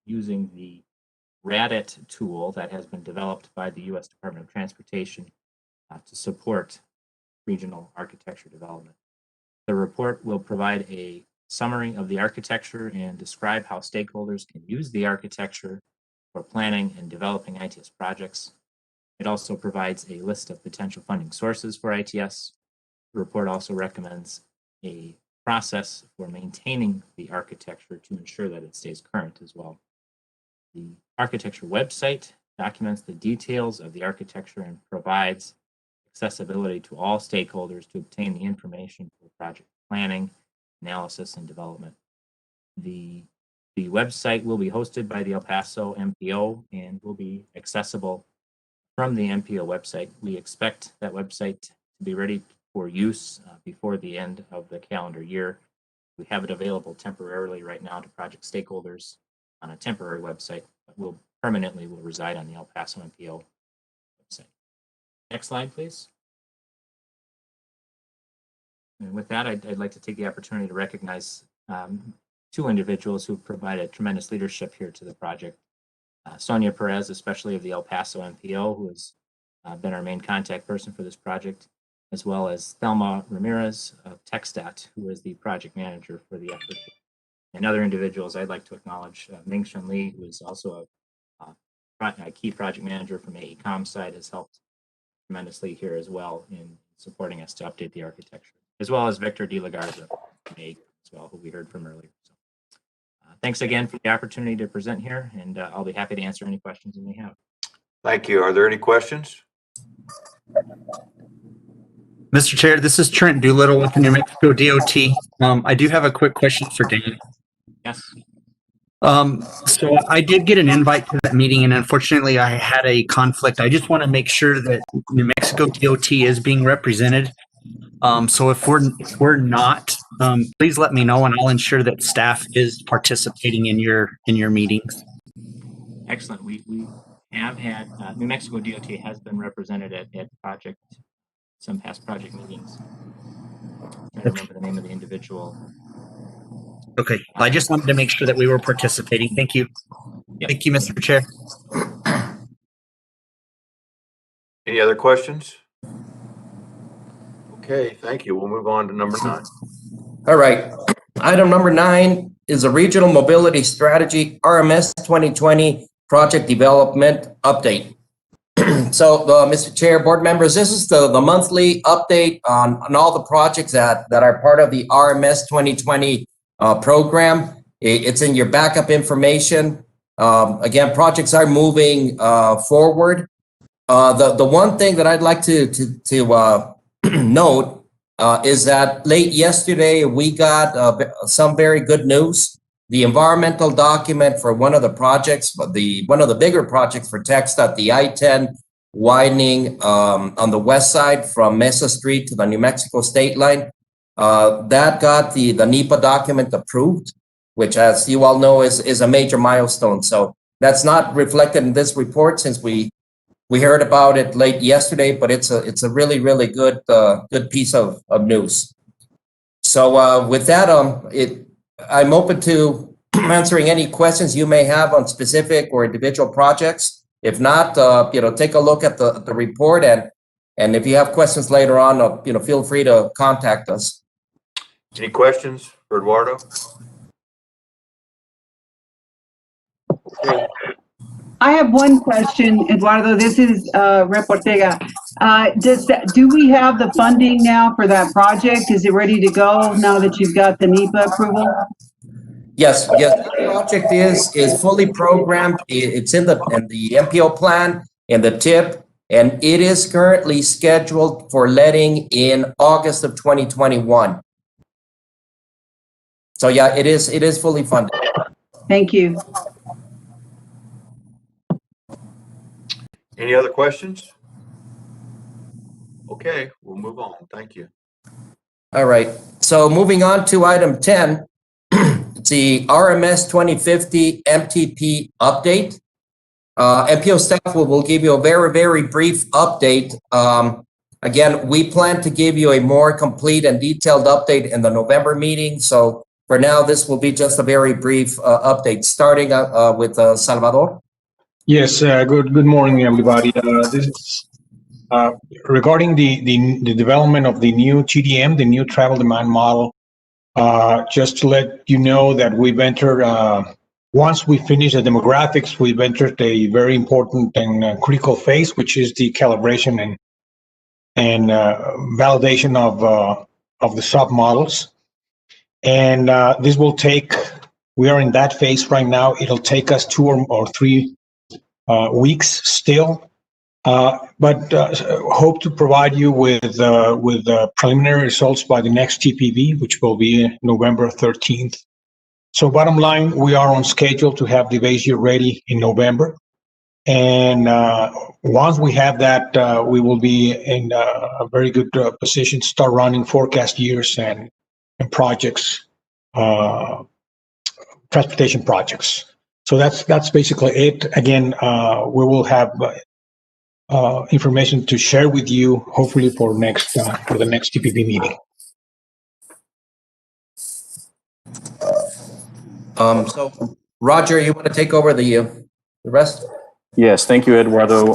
using the RADIT tool that has been developed by the U.S. Department of Transportation to support regional architecture development. The report will provide a summary of the architecture and describe how stakeholders can use the architecture for planning and developing ITS projects. It also provides a list of potential funding sources for ITS. The report also recommends a process for maintaining the architecture to ensure that it stays current as well. The architecture website documents the details of the architecture and provides accessibility to all stakeholders to obtain the information for project planning, analysis, and development. The website will be hosted by the El Paso MPO and will be accessible from the MPO website. We expect that website to be ready for use before the end of the calendar year. We have it available temporarily right now to project stakeholders on a temporary website, but will reside on the El Paso MPO website. Next slide, please. And with that, I'd like to take the opportunity to recognize 2 individuals who provided tremendous leadership here to the project. Sonia Perez, especially of the El Paso MPO, who has been our main contact person for this project, as well as Thelma Ramirez of TxDOT, who is the project manager for the effort. And other individuals I'd like to acknowledge, Ming-Shun Lee, who is also a key project manager from AECOM side, has helped tremendously here as well in supporting us to update the architecture, as well as Victor De La Garza from AECOM as well, who we heard from earlier. So, thanks again for the opportunity to present here, and I'll be happy to answer any questions you may have. Thank you. Are there any questions? Mr. Chair, this is Trent Doolittle with the New Mexico DOT. I do have a quick question for Dan. Yes. So I did get an invite to that meeting, and unfortunately I had a conflict. I just want to make sure that New Mexico DOT is being represented. So if we're not, please let me know, and I'll ensure that staff is participating in your meetings. Excellent. We have had New Mexico DOT has been represented at some past project meetings. I'm trying to remember the name of the individual. Okay, I just wanted to make sure that we were participating. Thank you. Yep. Thank you, Mr. Chair. Any other questions? Okay, thank you. We'll move on to number 9. All right. Item number 9 is a Regional Mobility Strategy RMS 2020 Project Development Update. So, Mr. Chair, board members, this is the monthly update on all the projects that are part of the RMS 2020 program. It's in your backup information. Again, projects are moving forward. The one thing that I'd like to note is that late yesterday we got some very good news. The environmental document for one of the projects, but one of the bigger projects for TxDOT, the I-10 widening on the west side from Mesa Street to the New Mexico state line, that got the NEPA document approved, which, as you all know, is a major milestone. So that's not reflected in this report since we heard about it late yesterday, but it's a really good piece of news. So with that, I'm open to answering any questions you may have on specific or individual projects. If not, take a look at the report, and if you have questions later on, feel free to contact us. Any questions for Eduardo? Okay. I have one question, Eduardo. This is Rep. Ortega. Do we have the funding now for that project? Is it ready to go now that you've got the NEPA approval? Yes, the project is fully programmed. It's in the MPO plan and the TIP, and it is currently scheduled for letting in August of 2021. So yeah, it is fully funded. Thank you. Any other questions? Okay, we'll move on. Thank you. All right. So moving on to item 10, it's the RMS 2050 MTP update. MPO staff will give you a very brief update. Again, we plan to give you a more complete and detailed update in the November meeting. So for now, this will be just a very brief update, starting with Salvador. Yes, good morning, everybody. This is regarding the development of the new TDM, the new travel demand model. Just to let you know that we've entered, once we finish the demographics, we've entered a very important and critical phase, which is the calibration and validation of the submodels. And this will take, we are in that phase right now. It'll take us 2 or 3 weeks still, but hope to provide you with preliminary results by the next TPB, which will be November 13th. So bottom line, we are on schedule to have the base year ready in November. And once we have that, we will be in a very good position to start running forecast years and projects, transportation projects. So that's basically it. Again, we will have information to share with you, hopefully for the next TPP meeting. So Roger, you want to take over the rest? Yes, thank you, Eduardo.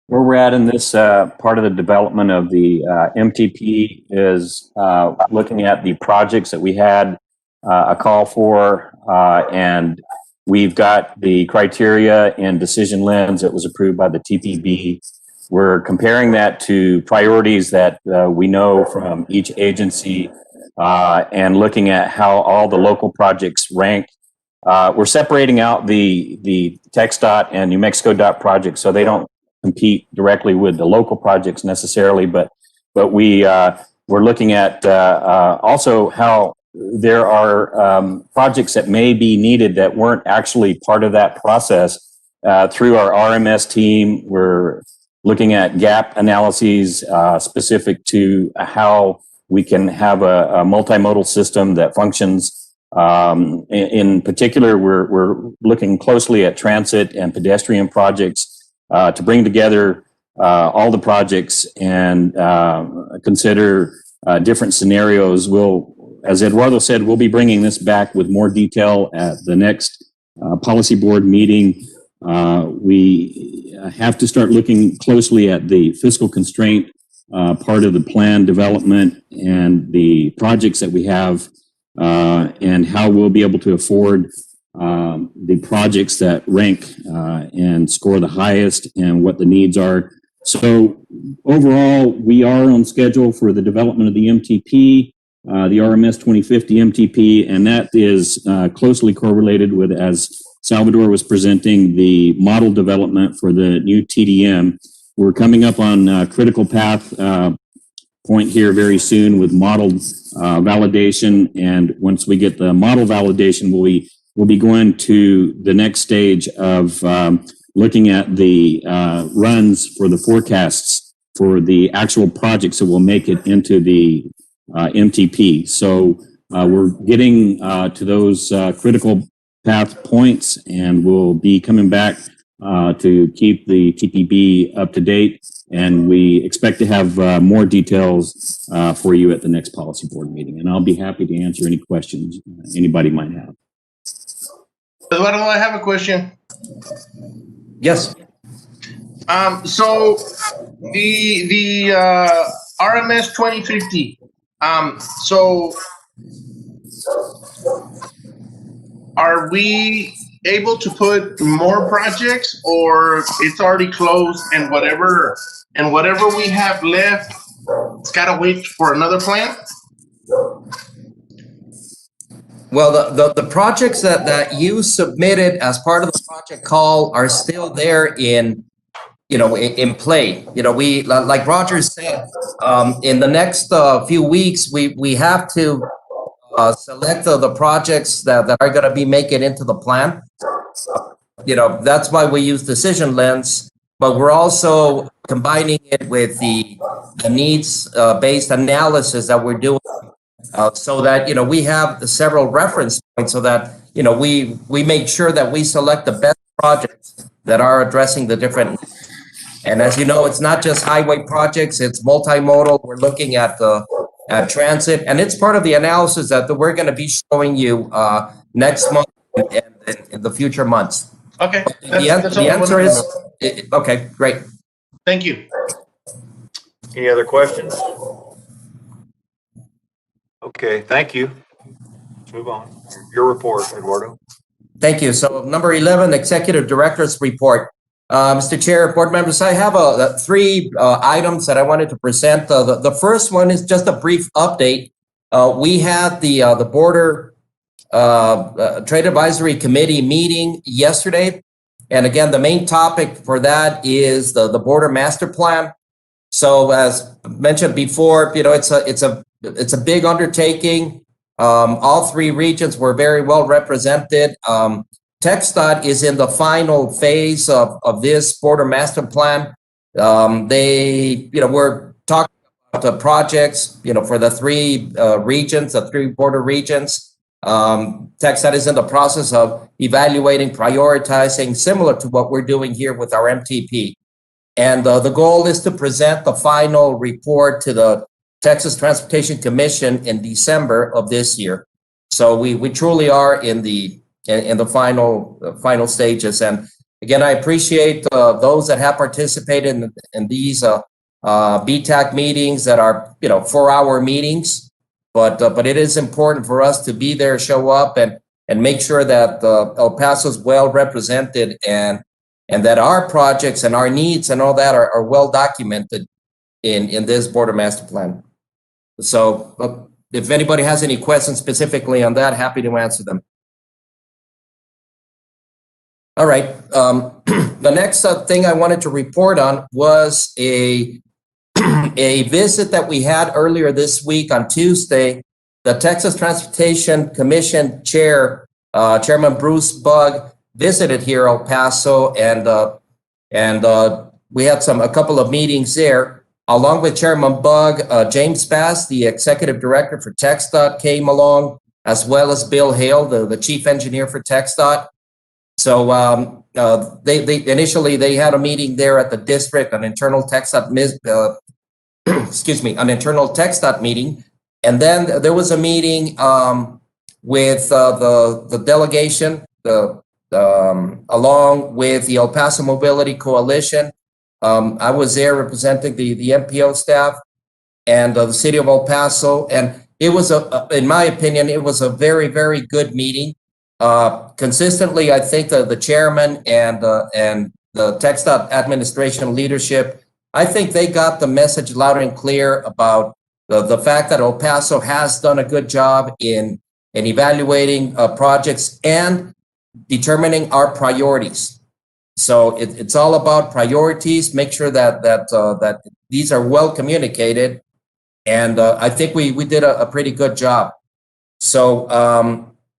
Where we're at in this part of the development of the MTP is looking at the projects that we had a call for, and we've got the criteria and decision lens that was approved by the TPB. We're comparing that to priorities that we know from each agency and looking at how all the local projects rank. We're separating out the TxDOT and New Mexico DOT projects so they don't compete directly with the local projects necessarily, but we're looking at also how there are projects that may be needed that weren't actually part of that process. Through our RMS team, we're looking at gap analyses specific to how we can have a multimodal system that functions. In particular, we're looking closely at transit and pedestrian projects to bring together all the projects and consider different scenarios. As Eduardo said, we'll be bringing this back with more detail at the next policy board meeting. We have to start looking closely at the fiscal constraint part of the plan development and the projects that we have and how we'll be able to afford the projects that rank and score the highest and what the needs are. So overall, we are on schedule for the development of the MTP. the RMS 2050 MTP, and that is closely correlated with, as Salvador was presenting, the model development for the new TDM. We're coming up on critical path point here very soon with model validation, and once we get the model validation, we'll be going to the next stage of looking at the runs for the forecasts for the actual projects that will make it into the MTP. So we're getting to those critical path points, and we'll be coming back to keep the TPB up to date. And we expect to have more details for you at the next policy board meeting. And I'll be happy to answer any questions anybody might have. Eduardo, I have a question. Yes. So the RMS 2050. So are we able to put more projects, or it's already closed and whatever we have left, it's gotta wait for another plan? Well, the projects that you submitted as part of the project call are still there in play. We, like Roger said, in the next few weeks, we have to select the projects that are going to be making it into the plan. That's why we use decision lens, but we're also combining it with the needs based analysis that we're doing. So that, we have several reference points so that, we make sure that we select the best projects that are addressing the different. And as you know, it's not just highway projects, it's multimodal. We're looking at transit, and it's part of the analysis that we're going to be showing you next month and in the future months. Okay. The answer is, okay, great. Thank you. Any other questions? Okay, thank you. Let's move on. Your report, Eduardo. Thank you. So number 11, Executive Director's Report. Mr. Chair, board members, I have three items that I wanted to present. The first one is just a brief update. We had the Border Trade Advisory Committee meeting yesterday. And again, the main topic for that is the Border Master Plan. So as mentioned before, it's a big undertaking. All three regions were very well represented. TxDOT is in the final phase of this Border Master Plan. We're talking about the projects, for the three regions, the three border regions. TxDOT is in the process of evaluating, prioritizing, similar to what we're doing here with our MTP. And the goal is to present the final report to the Texas Transportation Commission in December of this year. So we truly are in the final stages. And again, I appreciate those that have participated in these BTAC meetings that are 4-hour meetings. But it is important for us to be there, show up, and make sure that El Paso is well represented and that our projects and our needs and all that are well documented in this Border Master Plan. So if anybody has any questions specifically on that, happy to answer them. All right. The next thing I wanted to report on was a visit that we had earlier this week on Tuesday. The Texas Transportation Commission Chair, Chairman Bruce Bugg, visited here El Paso, and we had a couple of meetings there. Along with Chairman Bugg, James Bass, the Executive Director for TxDOT, came along, as well as Bill Hale, the Chief Engineer for TxDOT. So they initially had a meeting there at the district, an internal TxDOT an internal TxDOT meeting, and then there was a meeting with the delegation, along with the El Paso Mobility Coalition. I was there representing the MPO staff and the city of El Paso, and it was in my opinion, it was a very, very good meeting. Consistently, I think the chairman and the TxDOT administration leadership, I think they got the message loud and clear about the fact that El Paso has done a good job in evaluating projects and determining our priorities. So it's all about priorities. Make sure that these are well communicated, and I think we did a pretty good job. So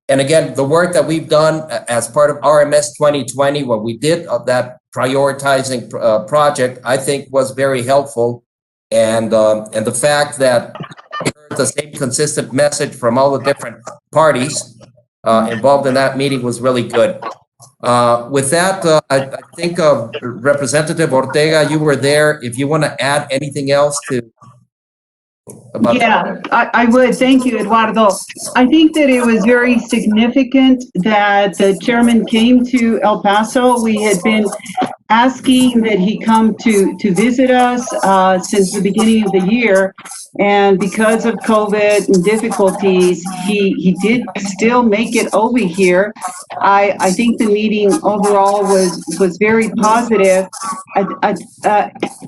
and again, the work that we've done as part of RMS 2020, when we did that prioritizing project, I think was very helpful, and the fact that we heard the same consistent message from all the different parties involved in that meeting was really good. With that, I think Representative Ortega, you were there. If you want to add anything else to about Yeah, I would. Thank you, Eduardo. I think that it was very significant that the chairman came to El Paso. We had been asking that he come to visit us since the beginning of the year. And because of COVID and difficulties, he did still make it over here. I think the meeting overall was very positive.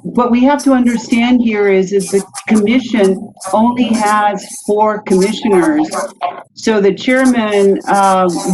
What we have to understand here is the commission only has 4 commissioners. So the chairman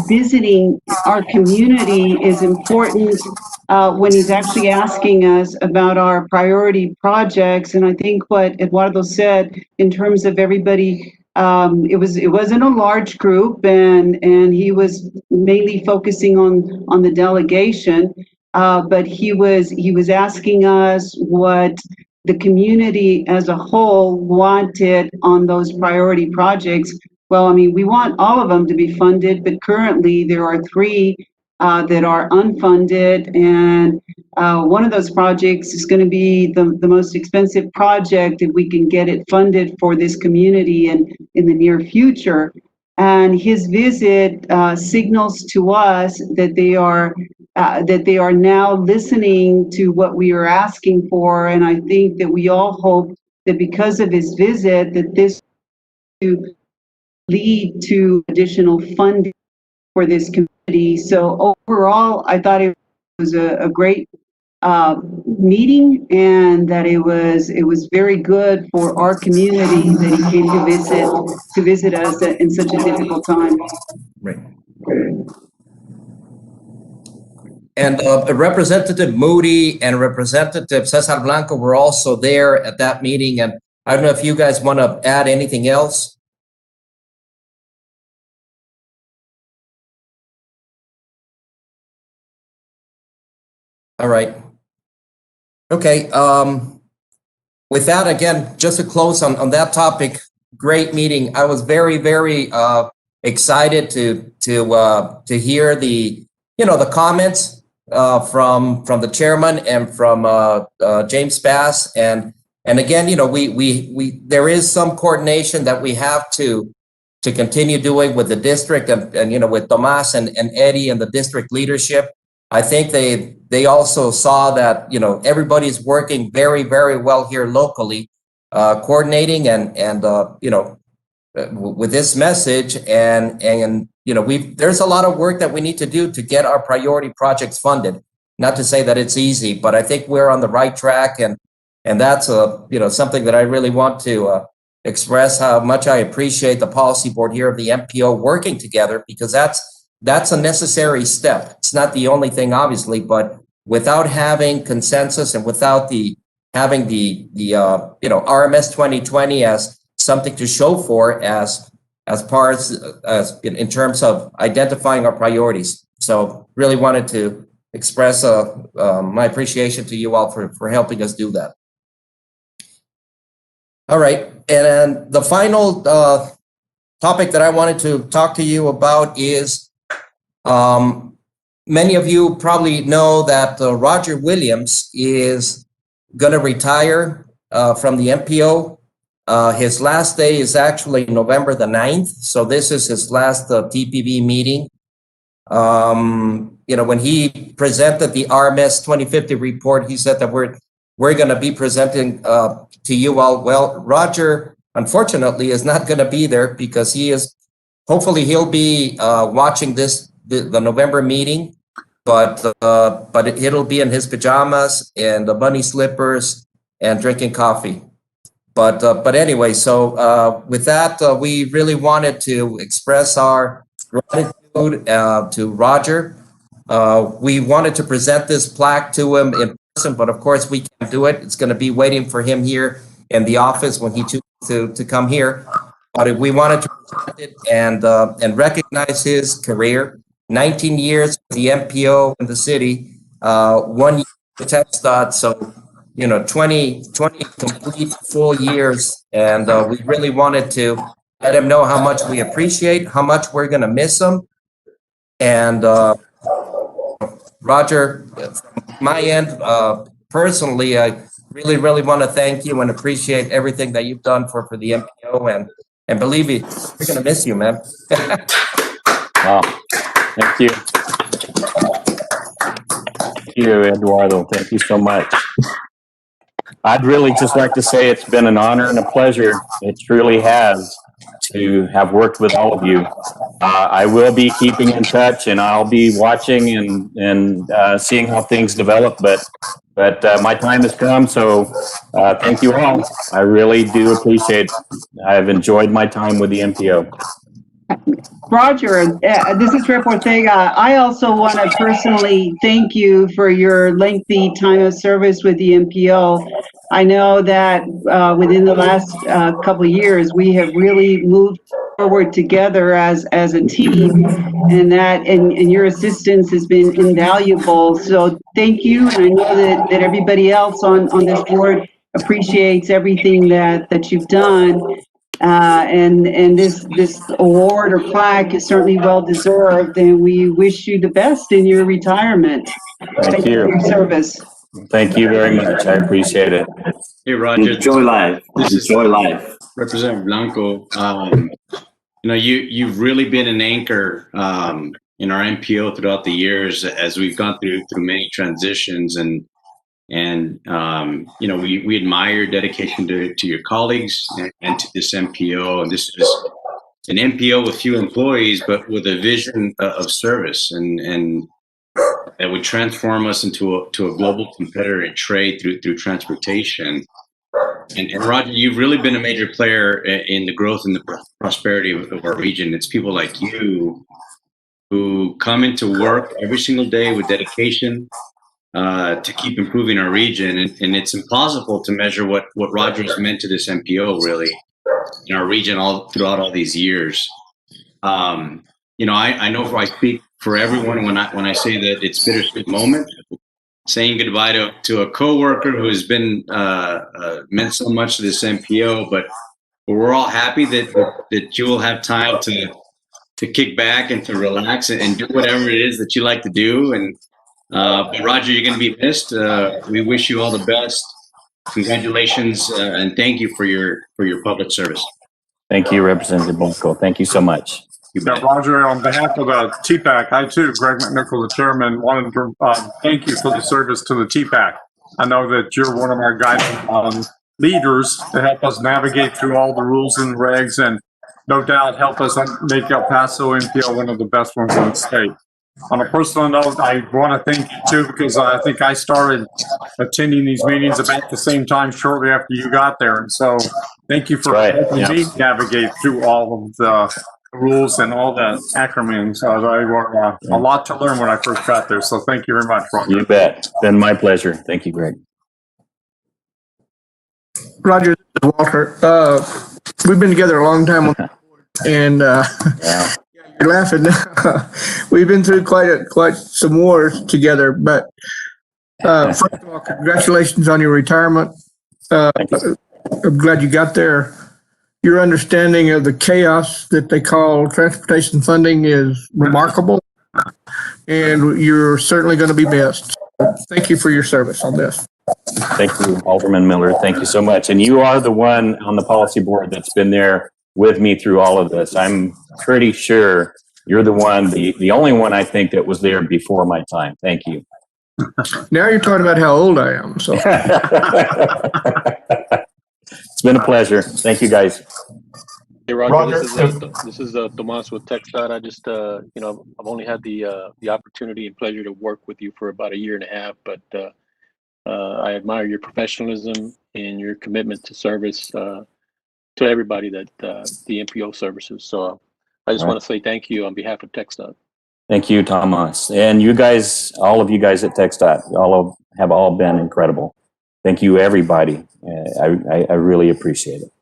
visiting our community is important when he's actually asking us about our priority projects. And I think what Eduardo said in terms of everybody, it wasn't a large group, and he was mainly focusing on the delegation, but he was asking us what the community as a whole wanted on those priority projects. Well, I mean, we want all of them to be funded, but currently there are 3 that are unfunded, and one of those projects is going to be the most expensive project if we can get it funded for this community in the near future. And his visit signals to us that they are now listening to what we are asking for, and I think that we all hope that because of his visit that this will lead to additional funding for this committee. So overall, I thought it was a great meeting, and that it was very good for our community that he came to visit us in such a difficult time. Right. And Representative Moody and Representative Cesar Blanco were also there at that meeting, and I don't know if you guys want to add anything else. All right. Okay. With that, again, just to close on that topic, great meeting. I was very, very excited to hear the comments from the chairman and from James Bass, and again, we there is some coordination that we have to continue doing with the district and with Tomas and Eddie and the district leadership. I think they also saw that everybody's working very, very well here locally, coordinating and with this message, and there's a lot of work that we need to do to get our priority projects funded. Not to say that it's easy, but I think we're on the right track, and that's something that I really want to express how much I appreciate the policy board here of the MPO working together, because that's a necessary step. It's not the only thing, obviously, but without having consensus and without having the RMS 2020 as something to show for as far as in terms of identifying our priorities. So really wanted to express my appreciation to you all for helping us do that. All right, and the final topic that I wanted to talk to you about is many of you probably know that Roger Williams is going to retire from the MPO. His last day is actually November the 9th. So this is his last TPB meeting. When he presented the RMS 2050 report, he said that we're going to be presenting to you all. Well, Roger, unfortunately, is not going to be there because hopefully he'll be watching the November meeting, but it'll be in his pajamas and the bunny slippers and drinking coffee. But anyway, so with that, we really wanted to express our gratitude to Roger. We wanted to present this plaque to him in person, but of course we can't do it. It's going to be waiting for him here in the office when he chooses to come here. But we wanted to present it and recognize his career. 19 years with the MPO in the city, 1 year with TxDOT, so 20 complete full years, and we really wanted to let him know how much we appreciate, how much we're going to miss him. And Roger, from my end, personally, I really want to thank you and appreciate everything that you've done for the MPO, and believe me, we're going to miss you, man. Wow. Thank you. Thank you, Eduardo. Thank you so much. I'd really just like to say it's been an honor and a pleasure. It truly has, to have worked with all of you. I will be keeping in touch, and I'll be watching and seeing how things develop. But my time has come, so thank you all. I really do appreciate it. I've enjoyed my time with the MPO. Roger, this is Rep Ortega. I also want to personally thank you for your lengthy time of service with the MPO. I know that within the last couple of years, we have really moved forward together as a team, and your assistance has been invaluable. So thank you, and I know that everybody else on this board appreciates everything that you've done. And this award or plaque is certainly well deserved, and we wish you the best in your retirement. Thank you for your service. Thank you very much. I appreciate it. Hey, Roger. Enjoy life. Enjoy life. Representative Blanco. You've really been an anchor in our MPO throughout the years as we've gone through many transitions, and we admire your dedication to your colleagues and to this MPO. And this is an MPO with few employees, but with a vision of service, and that would transform us into a global competitor in trade through transportation. And Roger, you've really been a major player in the growth and the prosperity of our region. It's people like you who come into work every single day with dedication to keep improving our region. And it's impossible to measure what Roger has meant to this MPO, really, in our region throughout all these years. I know I speak for everyone when I say that it's a bittersweet moment, saying goodbye to a coworker who has been meant so much to this MPO, but we're all happy that you will have time to kick back and to relax and do whatever it is that you like to do. And but Roger, you're going to be missed. We wish you all the best. Congratulations, and thank you for your public service. Thank you, Representative Blanco. Thank you so much. Yeah, Roger, on behalf of the TPAC, I too, Greg McNichol, the chairman, wanted to thank you for the service to the TPAC. I know that you're one of our guiding leaders to help us navigate through all the rules and regs, and no doubt help us make El Paso MPO one of the best ones in the state. On a personal note, I want to thank you too, because I think I started attending these meetings about the same time shortly after you got there. And so thank you for helping me navigate through all of the rules and all the acronyms. They were a lot to learn when I first got there. So thank you very much, Roger. You bet. It's been my pleasure. Thank you, Greg. Roger, this is Walter. We've been together a long time on the board, and you're laughing. We've been through quite some wars together. But first of all, congratulations on your retirement. I'm glad you got there. Your understanding of the chaos that they call transportation funding is remarkable, and you're certainly going to be missed. Thank you for your service on this. Thank you, Alderman Miller. Thank you so much. And you are the one on the policy board that's been there with me through all of this. I'm pretty sure you're the one, the only one I think that was there before my time. Thank you. Now you're talking about how old I am. So it's been a pleasure. Thank you, guys. Hey, Roger, this is Tomas with TxDOT. I just, I've only had the opportunity and pleasure to work with you for about 1.5 years, but I admire your professionalism and your commitment to service to everybody that the MPO services. So I just All right. want to say thank you on behalf of TxDOT. Thank you, Tomas. And you guys, all of you guys at TxDOT, have all been incredible. Thank you, everybody. I really appreciate it.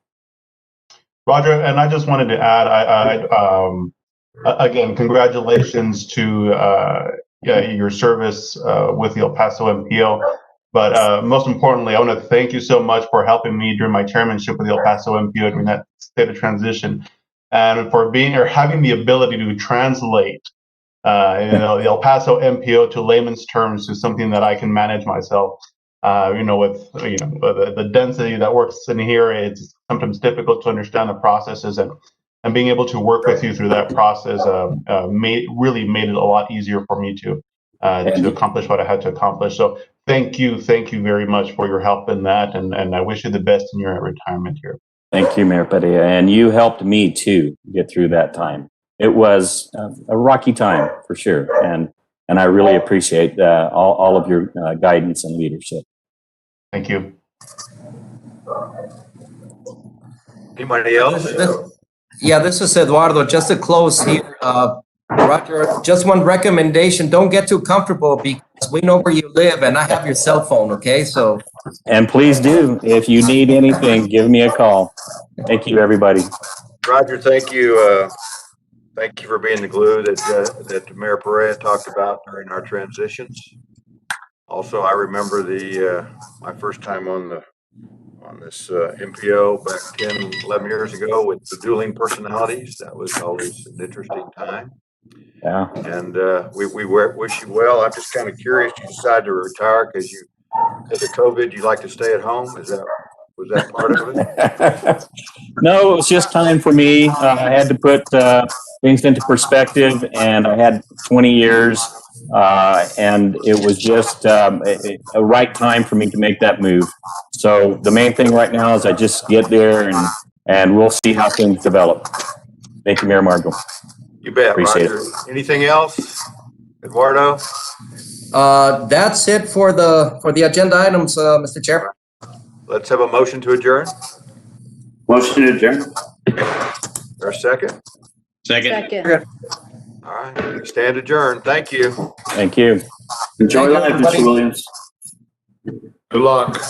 Roger, and I just wanted to add, again, congratulations to your service with the El Paso MPO. But most importantly, I want to thank you so much for helping me during my chairmanship with the El Paso MPO during that state of transition, and for having the ability to translate the El Paso MPO to layman's terms is something that I can manage myself. With the density that works in here, it's sometimes difficult to understand the processes, and being able to work with you through that process really made it a lot easier for me to accomplish what I had to accomplish. So thank you very much for your help in that, and I wish you the best in your retirement here. Thank you, Mayor Padilla. And you helped me too get through that time. It was a rocky time for sure. And I really appreciate all of your guidance and leadership. Thank you. Anybody else? Yeah, this is Eduardo. Just to close here, Roger, just one recommendation. Don't get too comfortable because we know where you live and I have your cell phone, okay? So. And please do. If you need anything, give me a call. Thank you, everybody. Roger, thank you. Thank you for being the glue that Mayor Perea talked about during our transitions. Also, I remember my first time on this MPO back 10, 11 years ago with the dueling personalities. That was always an interesting time. Yeah. And we wish you well. I'm just kind of curious. You decided to retire because because of COVID. You like to stay at home. Was that part of it? No, it was just time for me. I had to put things into perspective, and I had 20 years, and it was just a right time for me to make that move. So the main thing right now is I just get there, and we'll see how things develop. Thank you, Mayor Margo. You bet, Appreciate Roger. it. Anything else, Eduardo? That's it for the agenda items, Mr. Chairman. Let's have a motion to adjourn. Motion to adjourn. Or a second? Second. All right, we stand adjourned. Thank you. Thank you. Enjoy Thank you, life, everybody. Mr. Williams. Good luck.